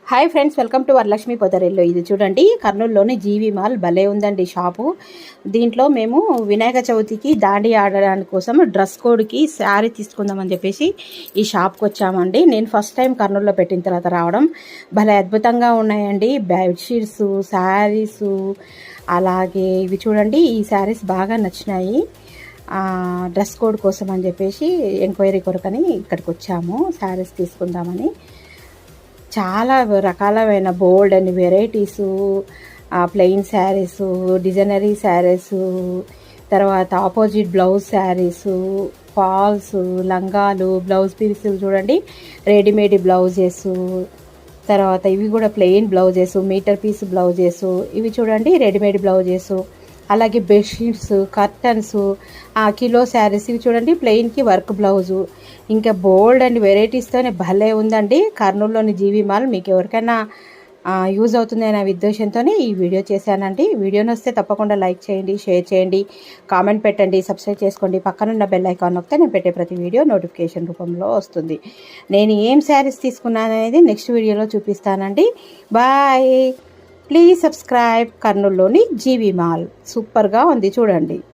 Hi friends, welcome to Varalakshmi Podarillu. ఇది చూడండి, కర్నూలులోని GV mall భలే ఉందండి షాపు. దీంట్లో మేము వినాయక చవితికి దాండి ఆడడానికి కోసం డ్రెస్ కోడ్కి శారీ తీసుకుందామని చెప్పేసి ఈ షాప్కి వచ్చామండి. నేను ఫస్ట్ టైం కర్నూలులో పెట్టిన తర్వాత రావడం. భలే అద్భుతంగా ఉన్నాయండి బెడ్షీట్స్, శారీస్. అలాగే ఇవి చూడండి, ఈ శారీస్ బాగా నచ్చినాయి. డ్రెస్ కోడ్ కోసం అని చెప్పేసి ఎంక్వైరీ కొరకని ఇక్కడికి వచ్చాము శారీస్ తీసుకుందామని. చాలా రకాలమైన బోల్డ్ అని varieties, plain sarees, designer sarees, తర్వాత ఆపోజిట్ బ్లౌజ్ శారీసు, ఫాల్స్, లంగాలు, బ్లౌజ్ పీసులు చూడండి, రెడీమేడ్ బ్లౌజెస్. తర్వాత ఇవి కూడా plain blouses, meter piece blouses. ఇవి చూడండి రెడీమేడ్ బ్లౌజెస్. అలాగే బెడ్షీట్స్, కర్టన్స్, కిలో శారీస్. ఇవి చూడండి ప్లెయిన్కి వర్క్ బ్లౌజు. ఇంకా బోల్డ్ అండ్ వెరైటీస్తోనే భలే ఉందండి కర్నూలులోని జీవి మాల్. మీకు ఎవరికైనా యూజ్ అవుతుంది అనే ఉద్దేశంతోనే ఈ వీడియో చేశానండి. వీడియోని వస్తే తప్పకుండా లైక్ చేయండి, షేర్ చేయండి, కామెంట్ పెట్టండి, సబ్స్క్రైబ్ చేసుకోండి. పక్కనున్న బెల్ ఐకాన్ నొక్కితే నేను పెట్టే ప్రతి వీడియో నోటిఫికేషన్ రూపంలో వస్తుంది. నేను ఏం శారీస్ తీసుకున్నాను అనేది నెక్స్ట్ వీడియోలో చూపిస్తానండి. బాయ్. Please subscribe. కర్నూలులోని జీవి మాల్ సూపర్గా ఉంది చూడండి.